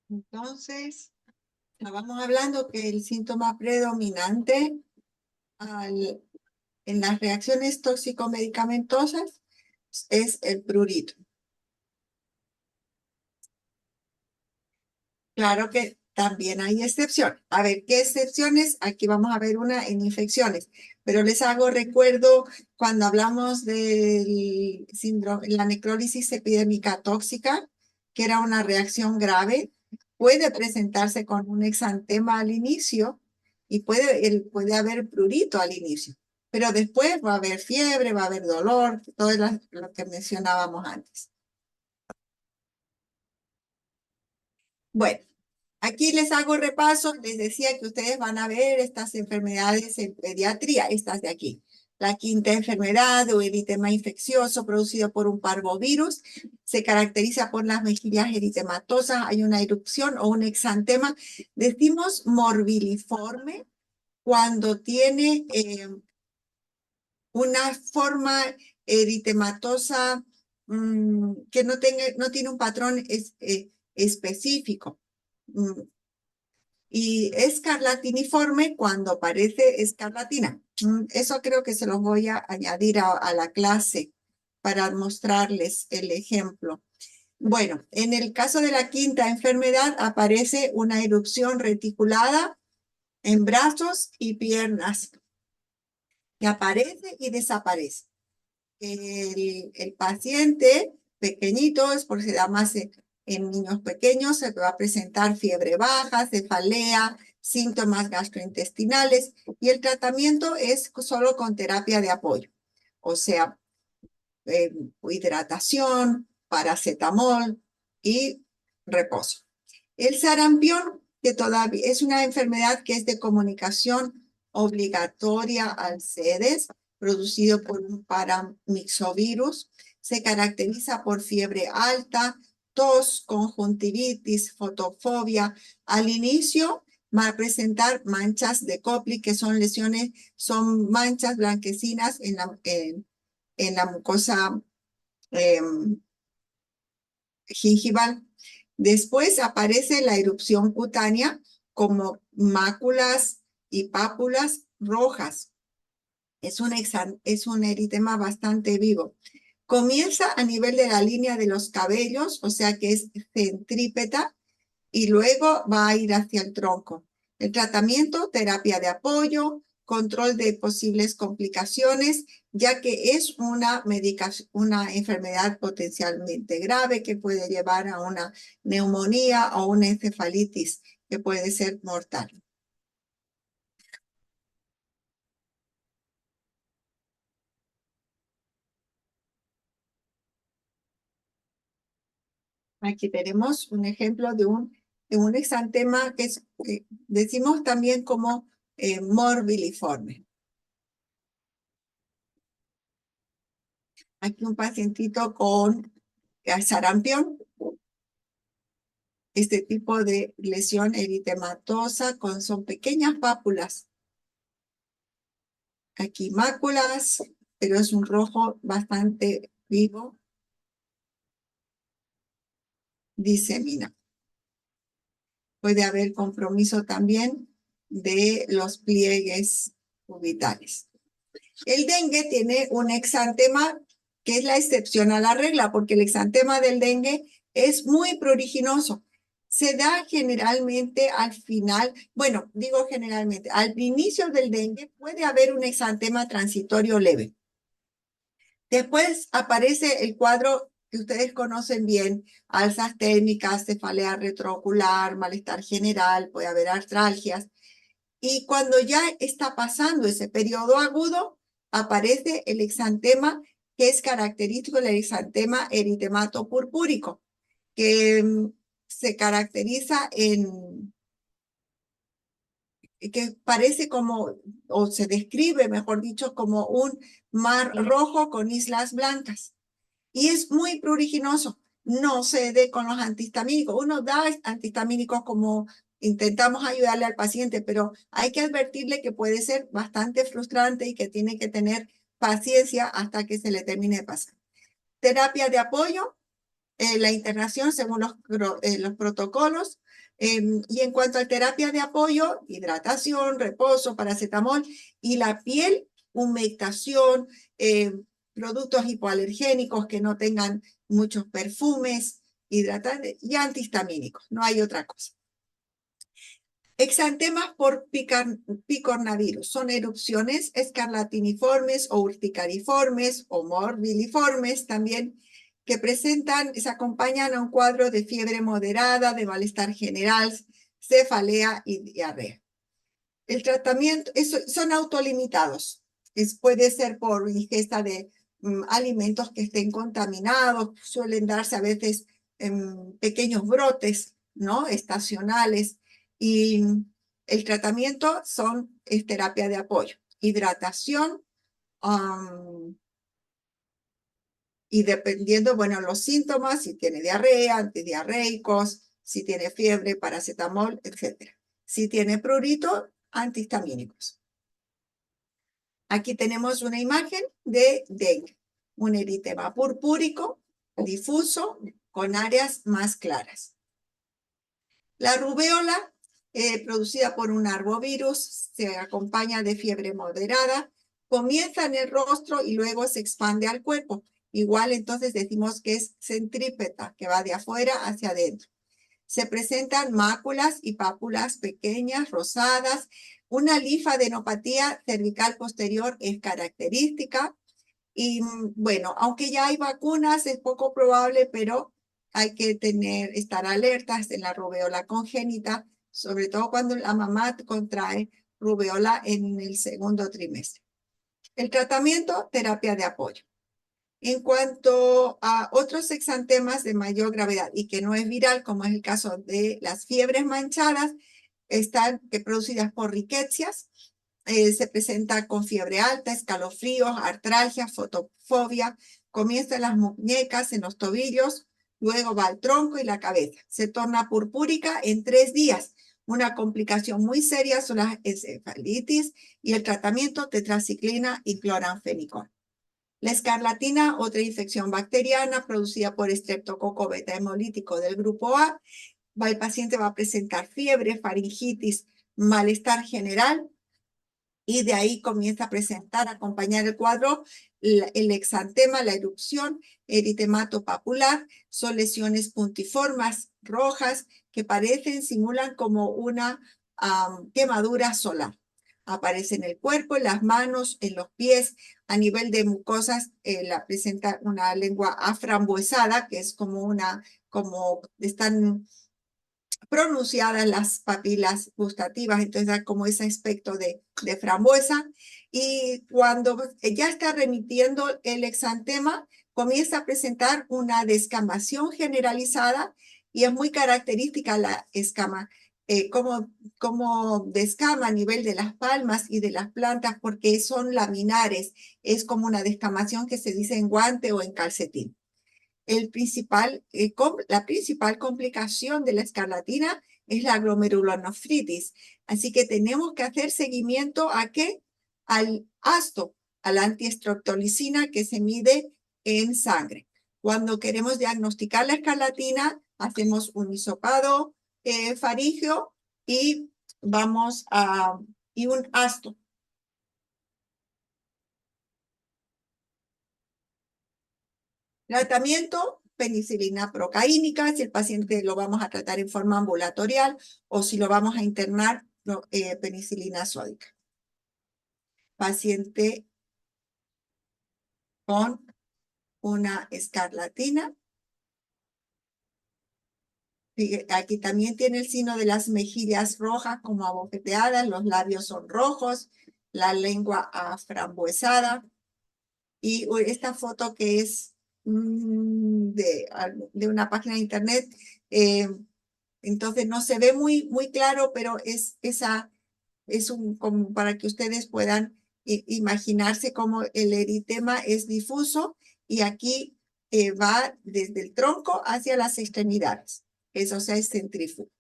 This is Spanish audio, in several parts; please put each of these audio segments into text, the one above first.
Entonces, estábamos hablando que el síntoma predominante en las reacciones tóxico-medicamentosas es el prurito. Claro que también hay excepciones. A ver, ¿qué excepciones? Aquí vamos a ver una en infecciones, pero les hago recuerdo cuando hablamos del síndrome, la necrólisis epidémica tóxica, que era una reacción grave, puede presentarse con un exantema al inicio y puede haber prurito al inicio, pero después va a haber fiebre, va a haber dolor, todo lo que mencionábamos antes. Bueno. Aquí les hago repaso, les decía que ustedes van a ver estas enfermedades en pediatría, estas de aquí. La quinta enfermedad o eritema infeccioso producido por un parvovirus se caracteriza por las mejillas eritematosas, hay una erupción o un exantema. Decimos morbiliforme cuando tiene una forma eritematosa que no tiene un patrón específico. Y escarlatiniforme cuando parece escarlatina. Eso creo que se los voy a añadir a la clase para mostrarles el ejemplo. Bueno, en el caso de la quinta enfermedad aparece una erupción reticulada en brazos y piernas que aparece y desaparece. El paciente pequeñito, es porque se da más en niños pequeños, se va a presentar fiebre baja, cefalea, síntomas gastrointestinales y el tratamiento es solo con terapia de apoyo, o sea, hidratación, paracetamol y reposo. El sarampión, que todavía es una enfermedad que es de comunicación obligatoria al CEDES, producido por un paramixovirus, se caracteriza por fiebre alta, tos, conjuntivitis, fotofobia. Al inicio va a presentar manchas de Koplik, que son lesiones, son manchas blanquecinas en la mucosa gingival. Después aparece la erupción cutánea como máculas y pápulas rojas. Es un eritema bastante vivo. Comienza a nivel de la línea de los cabellos, o sea que es centrípeta, y luego va a ir hacia el tronco. El tratamiento, terapia de apoyo, control de posibles complicaciones, ya que es una enfermedad potencialmente grave que puede llevar a una neumonía o una encefalitis que puede ser mortal. Aquí tenemos un ejemplo de un exantema que decimos también como morbiliforme. Aquí un pacientito con sarampión, este tipo de lesión eritematosa son pequeñas pápulas. Aquí máculas, pero es un rojo bastante vivo. Disemina. Puede haber compromiso también de los pliegues cubitales. El dengue tiene un exantema que es la excepción a la regla, porque el exantema del dengue es muy pruriginoso. Se da generalmente al final, bueno, digo generalmente, al inicio del dengue puede haber un exantema transitorio leve. Después aparece el cuadro que ustedes conocen bien, alzas térmicas, cefalea retroocular, malestar general, puede haber artralgias. Y cuando ya está pasando ese periodo agudo, aparece el exantema que es característico del exantema eritemato purpúrico, que se caracteriza que parece como, o se describe, mejor dicho, como un mar rojo con islas blancas. Y es muy pruriginoso. No se dé con los antihistamínicos. Uno da antihistamínicos como intentamos ayudarle al paciente, pero hay que advertirle que puede ser bastante frustrante y que tiene que tener paciencia hasta que se le termine de pasar. Terapia de apoyo, la internación según los protocolos. Y en cuanto a terapia de apoyo, hidratación, reposo, paracetamol y la piel, humectación, productos hipoalergénicos que no tengan muchos perfumes, hidratantes y antihistamínicos. No hay otra cosa. Exantemas por picornavirus son erupciones escarlatiniformes o urticariformes o morbiliformes también que se acompañan a un cuadro de fiebre moderada, de malestar general, cefalea y diarrea. El tratamiento son autolimitados. Puede ser por ingesta de alimentos que estén contaminados, suelen darse a veces pequeños brotes, ¿no? Estacionales. Y el tratamiento es terapia de apoyo, hidratación, y dependiendo, bueno, los síntomas, si tiene diarrea, antidiarreicos, si tiene fiebre, paracetamol, etc. Si tiene prurito, antihistamínicos. Aquí tenemos una imagen de dengue, un eritema purpúrico difuso con áreas más claras. La rubéola, producida por un arbovirus, se acompaña de fiebre moderada, comienza en el rostro y luego se expande al cuerpo. Igual entonces decimos que es centrípeta, que va de afuera hacia adentro. Se presentan máculas y pápulas pequeñas, rosadas. Una linfadenopatía cervical posterior es característica. Y bueno, aunque ya hay vacunas, es poco probable, pero hay que estar alertas en la rubéola congénita, sobre todo cuando la mamá contrae rubéola en el segundo trimestre. El tratamiento, terapia de apoyo. En cuanto a otros exantemas de mayor gravedad y que no es viral, como es el caso de las fiebres manchadas, están producidas por riquecias, se presenta con fiebre alta, escalofríos, artralgia, fotofobia, comienza en las muñecas, en los tobillos, luego va al tronco y la cabeza. Se torna purpúrica en 3 días. Una complicación muy seria son las encefalitis y el tratamiento tetraciclina y cloranfenicol. La escarlatina, otra infección bacteriana producida por estreptococo beta hemolítico del grupo A. El paciente va a presentar fiebre, faringitis, malestar general y de ahí comienza a presentar, a acompañar el cuadro, el exantema, la erupción, eritemato papular, son lesiones puntiformes rojas que simulan como una quemadura solar. Aparece en el cuerpo, en las manos, en los pies, a nivel de mucosas, presenta una lengua aframbuesada, que es como están pronunciadas las papilas gustativas, entonces da como ese aspecto de frambuesa. Y cuando ya está remitiendo el exantema, comienza a presentar una descamación generalizada y es muy característica la escama, como descama a nivel de las palmas y de las plantas porque son laminares, es como una descamación que se dice en guante o en calcetín. La principal complicación de la escarlatina es la glomerulonefritis. Así que tenemos que hacer seguimiento ¿a qué? Al ácido, a la antiestreptolicina que se mide en sangre. Cuando queremos diagnosticar la escarlatina, hacemos un hisopado faríngeo y y un ácido. Tratamiento, penicilina procaínica, si el paciente lo vamos a tratar en forma ambulatorial o si lo vamos a internar, penicilina sódica. Paciente con una escarlatina. Aquí también tiene el signo de las mejillas rojas como abofeteadas, los labios son rojos, la lengua aframbuesada. Y esta foto que es de una página de internet, entonces no se ve muy claro, pero como para que ustedes puedan imaginarse cómo el eritema es difuso y aquí va desde el tronco hacia las extremidades. Eso es centrífugo.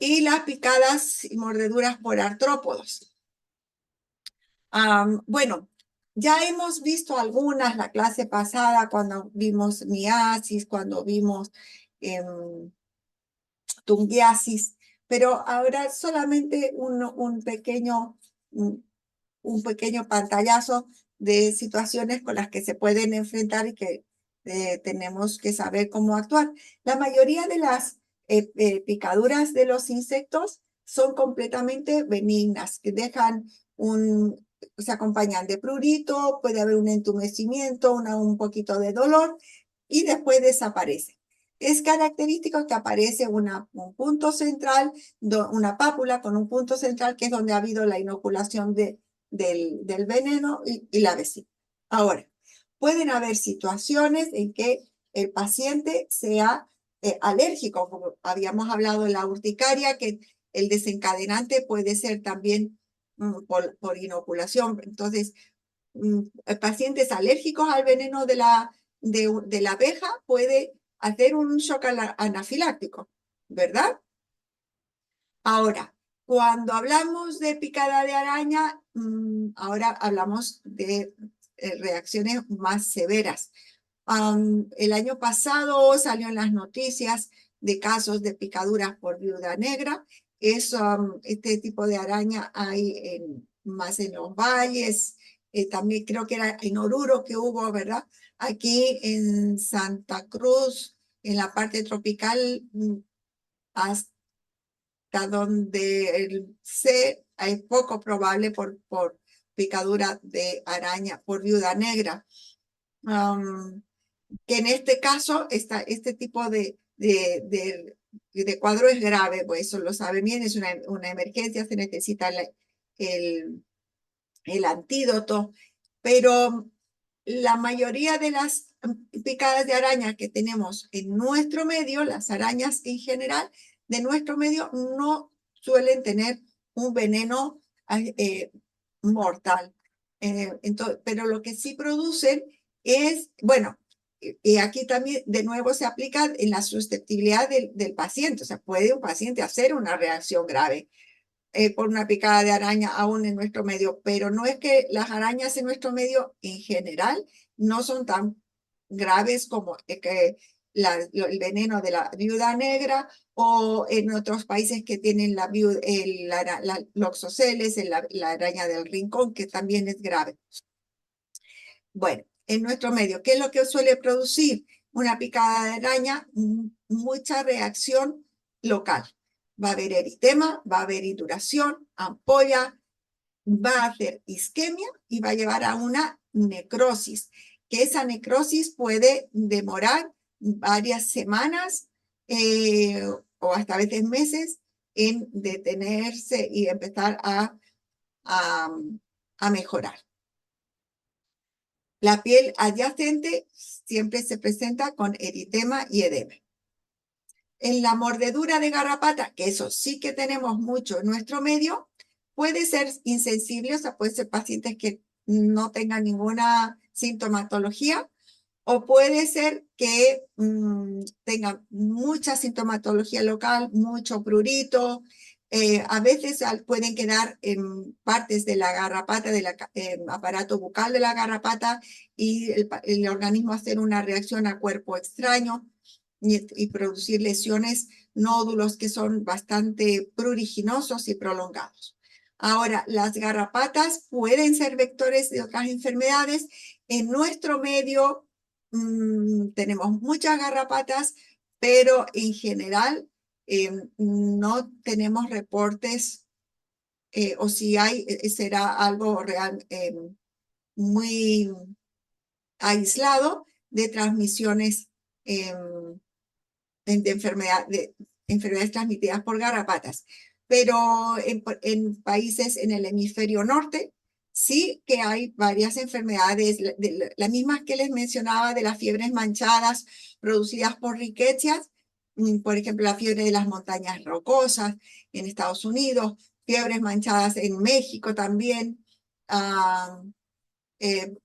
y las picadas y mordeduras por artrópodos. Bueno, ya hemos visto algunas la clase pasada cuando vimos miasis, cuando vimos tungiasis, pero ahora solamente un pequeño pantallazo de situaciones con las que se pueden enfrentar y que tenemos que saber cómo actuar. La mayoría de las picaduras de los insectos son completamente benignas, que se acompañan de prurito, puede haber un entumecimiento, un poquito de dolor y después desaparece. Es característico que aparece un punto central, una pápula con un punto central que es donde ha habido la inoculación del veneno y la vesícula. Ahora, pueden haber situaciones en que el paciente sea alérgico, como habíamos hablado de la urticaria, que el desencadenante puede ser también por inoculación. Entonces, pacientes alérgicos al veneno de la abeja puede hacer un shock anafiláctico, ¿verdad? Ahora, cuando hablamos de picada de araña, ahora hablamos de reacciones más severas. El año pasado salió en las noticias de casos de picaduras por viuda negra. Este tipo de araña hay más en los valles. También creo que era en Oruro que hubo, ¿verdad? Aquí en Santa Cruz, en la parte tropical, hasta donde sé, es poco probable por picadura de araña por viuda negra. Que en este caso, este tipo de cuadro es grave, pues eso lo saben bien, es una emergencia, se necesita el, el antídoto, pero la mayoría de las picadas de araña que tenemos en nuestro medio, las arañas en general de nuestro medio, no suelen tener un veneno mortal. Pero lo que sí producen es, bueno, y aquí también de nuevo se aplica en la susceptibilidad del paciente, o sea, puede un paciente hacer una reacción grave por una picada de araña aún en nuestro medio, pero no es que las arañas en nuestro medio en general no son tan graves como que el veneno de la viuda negra o en otros países que tienen la Loxoceles, la araña del rincón, que también es grave. Bueno, en nuestro medio, ¿qué es lo que suele producir una picada de araña? Mucha reacción local. Va a haber eritema, va a haber induración, ampolla, va a hacer isquemia y va a llevar a una necrosis, que esa necrosis puede demorar varias semanas o hasta a veces meses en detenerse y empezar a mejorar. La piel adyacente siempre se presenta con eritema y edema. En la mordedura de garrapata, que eso sí que tenemos mucho en nuestro medio, puede ser insensible, o sea, puede ser pacientes que no tengan ninguna sintomatología, o puede ser que tengan mucha sintomatología local, mucho prurito. A veces pueden quedar en partes de la garrapata, del aparato bucal de la garrapata, y el organismo hacer una reacción a cuerpo extraño y producir lesiones, nódulos que son bastante pruriginosos y prolongados. Ahora, las garrapatas pueden ser vectores de otras enfermedades. En nuestro medio tenemos muchas garrapatas, pero en general no tenemos reportes, o si hay, será algo real, muy aislado de transmisiones de enfermedades transmitidas por garrapatas. Pero en países en el hemisferio norte, sí que hay varias enfermedades, las mismas que les mencionaba de las fiebres manchadas producidas por riquecias, por ejemplo, la fiebre de las montañas rocosas en Estados Unidos, fiebres manchadas en México también, eh,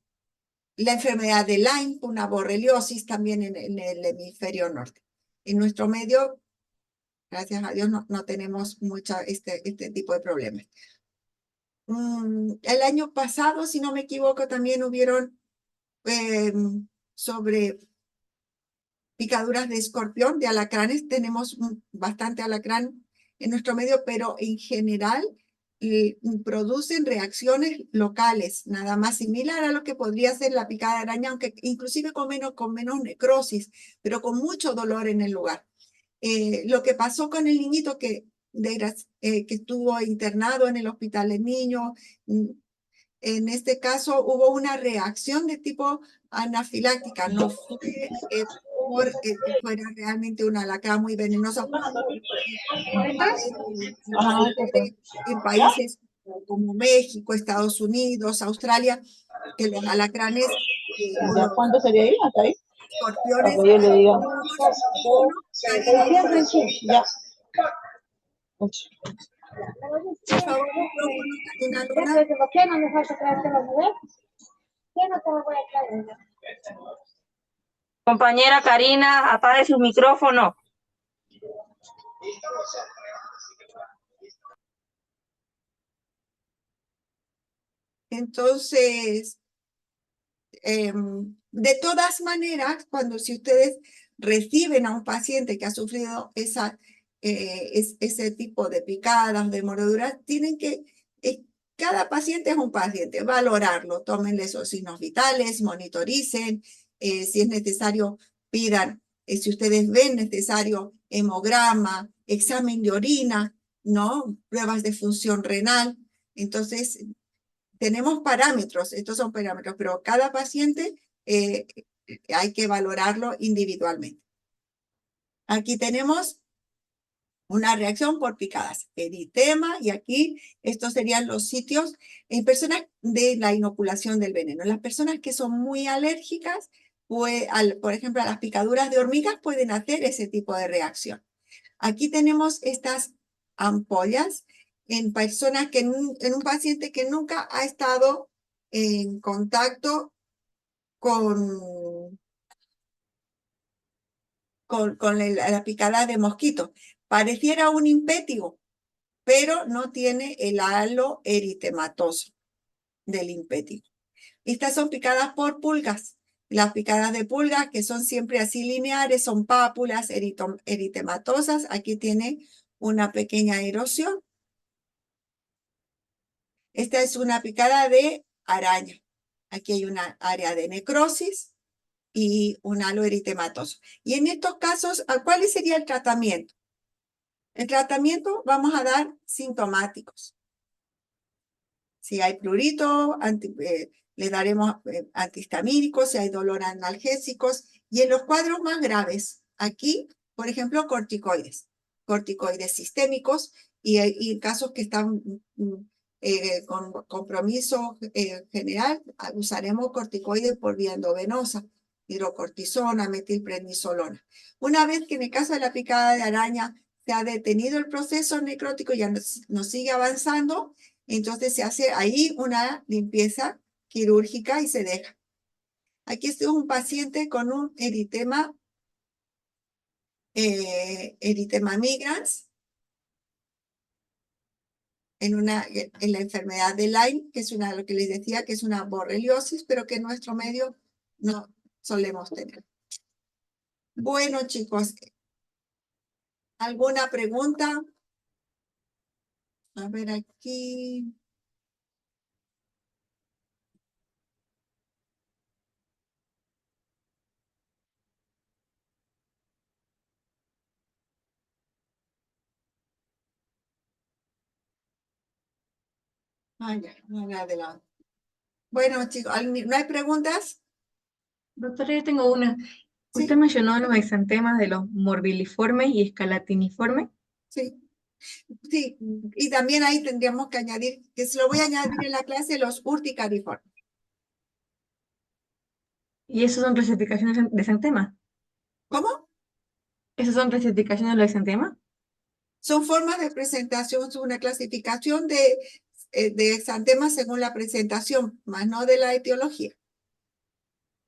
la enfermedad de Lyme, una borreliosis también en el hemisferio norte. En nuestro medio Gracias a Dios no tenemos mucho este tipo de problemas. El año pasado, si no me equivoco, también hubieron sobre picaduras de escorpión, de alacranes. Tenemos bastante alacrán en nuestro medio, pero en general producen reacciones locales, nada más similar a lo que podría ser la picada de araña, aunque inclusive con menos necrosis, pero con mucho dolor en el lugar. Lo que pasó con el niñito que estuvo internado en el hospital de niños, en este caso hubo una reacción de tipo anafiláctica, no fue porque fuera realmente una alacrán muy venenosa. En países como México, Estados Unidos, Australia, que los alacranes o ¿Ya los cuánto sería ahí? ¿Hasta ahí? Para escorpiones que yo le diga. caninos. Ya. Por favor, micrófono, Karina Luna. ¿Por qué no me falta traerte la mujer? ¿Qué no te lo voy a traer? Compañera Karina, apague su micrófono. Entonces, de todas maneras, si ustedes reciben a un paciente que ha sufrido ese tipo de picadas, de mordeduras, tienen que, cada paciente es un paciente, valorarlo, tómenle esos signos vitales, monitoricen, si es necesario, pidan, si ustedes ven necesario, hemograma, examen de orina, ¿no? Pruebas de función renal. Entonces, tenemos parámetros, estos son parámetros, pero cada paciente hay que valorarlo individualmente. Aquí tenemos una reacción por picadas, eritema, y aquí estos serían los sitios en personas de la inoculación del veneno. Las personas que son muy alérgicas, por ejemplo, a las picaduras de hormigas, pueden hacer ese tipo de reacción. Aquí tenemos estas ampollas en personas en un paciente que nunca ha estado en contacto con la picada de mosquito. Pareciera un impétigo, pero no tiene el halo eritematoso del impétigo. Estas son picadas por pulgas. Las picadas de pulgas, que son siempre así lineares, son pápulas eritematosas. Aquí tiene una pequeña erosión. Esta es una picada de araña. Aquí hay una área de necrosis y un halo eritematoso. Y en estos casos, ¿cuál sería el tratamiento? El tratamiento vamos a dar sintomáticos. Si hay prurito, le daremos antihistamínicos, si hay dolor, analgésicos. Y en los cuadros más graves, aquí, por ejemplo, corticoides sistémicos y casos que están con compromiso general, usaremos corticoides por vía endovenosa, hidrocortisona, metilprednisolona. Una vez que en el caso de la picada de araña se ha detenido el proceso necrótico, ya no sigue avanzando, entonces se hace ahí una limpieza quirúrgica y se deja. Aquí estoy un paciente con un eritema migrans en la enfermedad de Lyme, que es lo que les decía, que es una borreliosis, pero que en nuestro medio no solemos tener. Bueno, chicos, ¿alguna pregunta? A ver aquí. Ya, adelante. Bueno, chicos, ¿no hay preguntas? Doctora, yo tengo una. Usted Sí, mencionó los exantemas de los morbilliformes y escalatiniformes. sí. Sí, y también ahí tendríamos que añadir, que se lo voy a añadir en la clase, los urticariformes. ¿Y esos son clasificaciones de exantemas? ¿Cómo? ¿Esos son clasificaciones de los exantemas? Son formas de presentación, es una clasificación de exantemas según la presentación, más no de la etiología.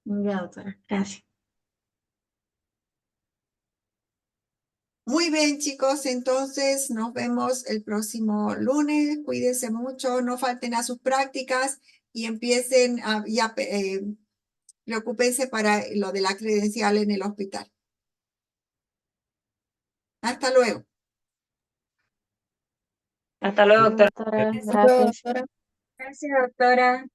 Ya, doctora, gracias. Muy bien, chicos, entonces nos vemos el próximo lunes. Cuídense mucho, no falten a sus prácticas y empiecen a, preocúpense para lo de la credencial en el hospital. Hasta luego. Hasta luego, doctora. Doctora, gracias. Gracias, doctora.